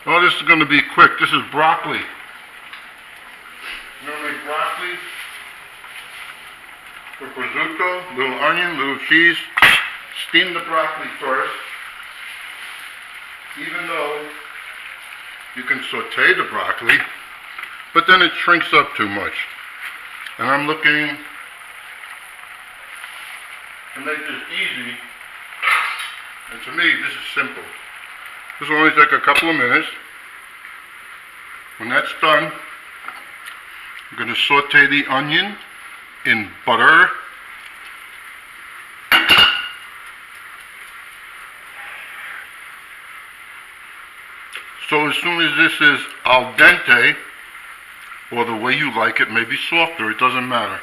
Oh, this is going to be quick. This is broccoli. I'm going to make broccoli for prosciutto, little onion, little cheese. Steam the broccoli first, even though you can saute the broccoli, but then it shrinks up too much. And I'm looking to make this easy, and to me this is simple. This will only take a couple of minutes. When that's done, I'm going to saute the onion in butter. So as soon as this is al dente, or the way you like it, maybe softer, it doesn't matter.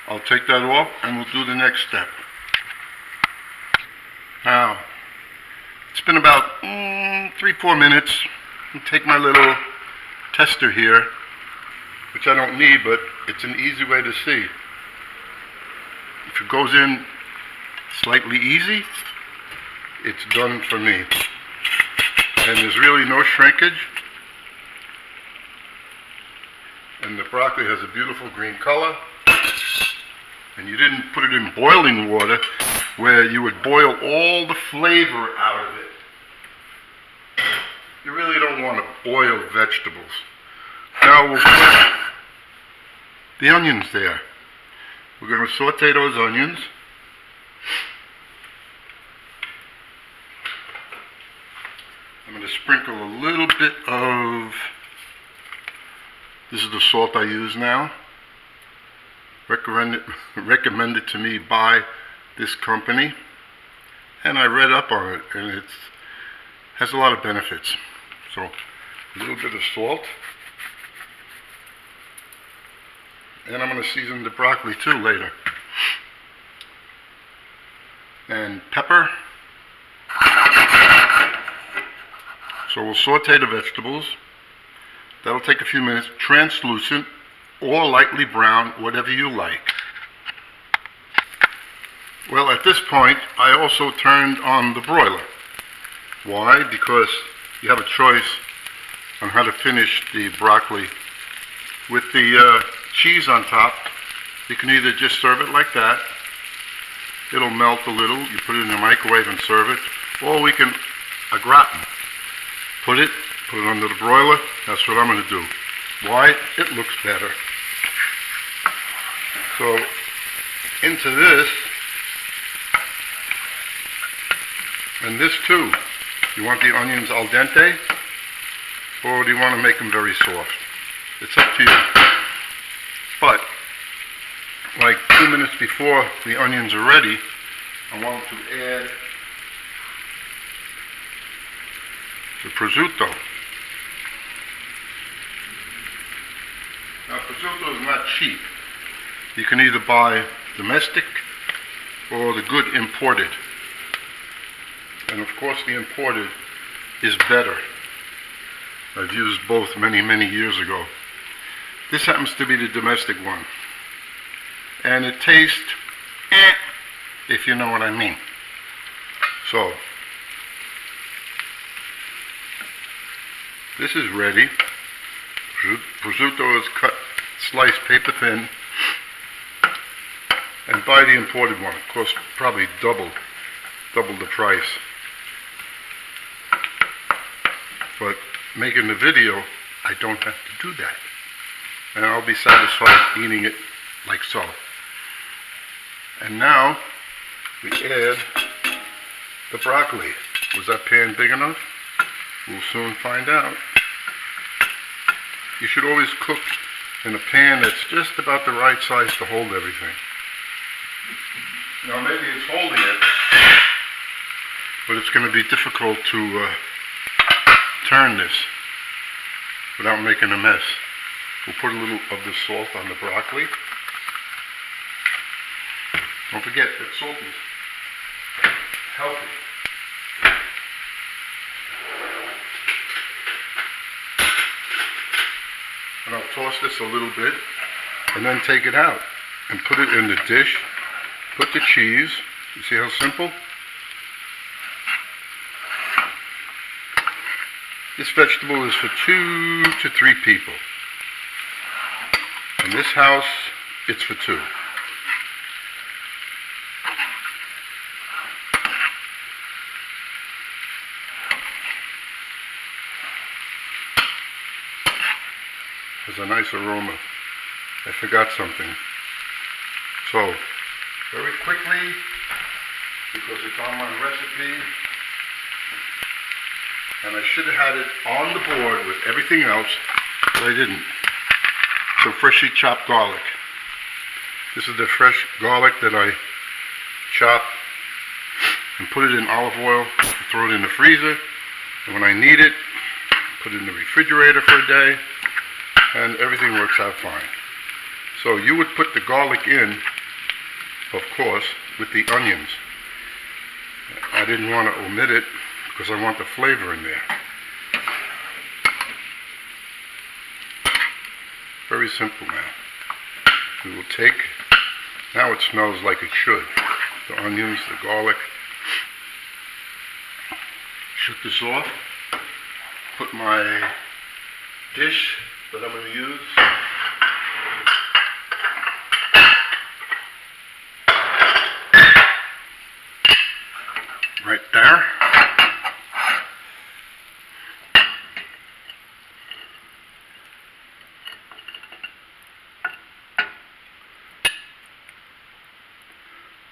I'll take that off and we'll do the next step. Now, it's been about 3-4 minutes. I'll take my little tester here, which I don't need, but it's an easy way to see. If it goes in slightly easy, it's done for me. And there's really no shrinkage. And the broccoli has a beautiful green color. And you didn't put it in boiling water where you would boil all the flavor out of it. You really don't want to boil vegetables. Now we'll put the onions there. We're going to saute those onions. I'm going to sprinkle a little bit of, this is the salt I use now, recommended to me by this company, and I read up on it, and it has a lot of benefits. So a little bit of salt, and I'm going to season the broccoli too later, and pepper. So we'll saute the vegetables. That'll take a few minutes. Translucent or lightly brown, whatever you like. Well, at this point, I also turned on the broiler. Why? Because you have a choice on how to finish the broccoli. With the cheese on top, you can either just serve it like that. It'll melt a little. You put it in the microwave and serve it. Or we can au gratin. Put it under the broiler. That's what I'm going to do. Why? It looks better. So, into this, and this too, you want the onions al dente, or do you want to make them very soft? It's up to you. But, like 2 minutes before the onions are ready, I want to add the prosciutto. Now, prosciutto is not cheap. You can either buy domestic or the good imported. And of course the imported is better. I've used both many, many years ago. This happens to be the domestic one. And it tastes, if you know what I mean. So, this is ready. Prosciutto is cut, sliced paper thin. And buy the imported one. It costs probably double the price. But making the video, I don't have to do that. And I'll be satisfied eating it like so. And now we add the broccoli. Was that pan big enough? We'll soon find out. You should always cook in a pan that's just about the right size to hold everything. Now maybe it's holding it, but it's going to be difficult to turn this without making a mess. We'll put a little of the salt on the broccoli. Don't forget that salt is healthy. And I'll toss this a little bit and then take it out and put it in the dish. Put the cheese. You see how simple? This vegetable is for 2 to 3 people. In this house, it's for 2. Has a nice aroma. I forgot something. So, very quickly, because it's on my recipe, and I should have had it on the board with everything else, but I didn't. Some freshly chopped garlic. This is the fresh garlic that I chop and put it in olive oil, throw it in the freezer, and when I need it, put it in the refrigerator for a day, and everything works out fine. So you would put the garlic in, of course, with the onions. I didn't want to omit it because I want the flavor in there. Very simple now. We will take, now it smells like it should. The onions, the garlic. Shut this off. Put my dish that I'm going to use. Right there.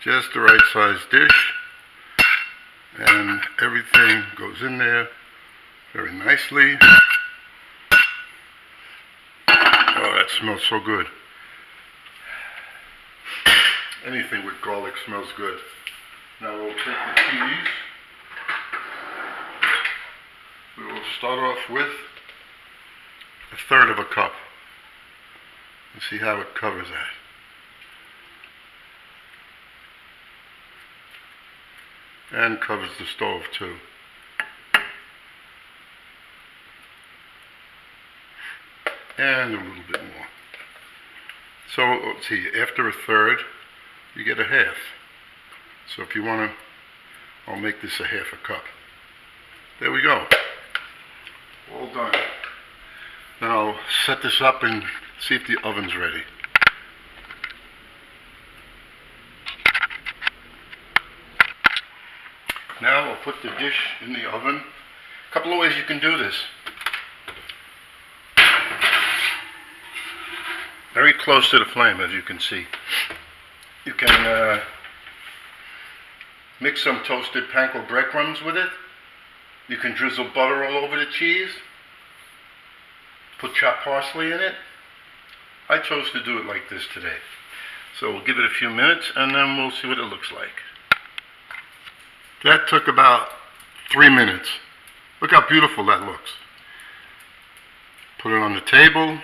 Just the right size dish, and everything goes in there very nicely. Oh, that smells so good. Anything with garlic smells good. Now we'll take the cheese. We will start off with 1/3 of a cup. And see how it covers that. And covers the stove too. And a little bit more. So let's see, after 1/3, you get 1/2. So if you want to, I'll make this 1/2 a cup. There we go. All done. Now I'll set this up and see if the oven's ready. Now I'll put the dish in the oven. A couple of ways you can do this. Very close to the flame, as you can see. You can mix some toasted panko breadcrumbs with it. You can drizzle butter all over the cheese. Put chopped parsley in it. I chose to do it like this today. So we'll give it a few minutes and then we'll see what it looks like. That took about 3 minutes. Look how beautiful that looks. Put it on the table.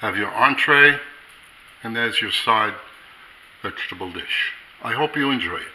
Have your entree. And there's your side vegetable dish. I hope you enjoy it.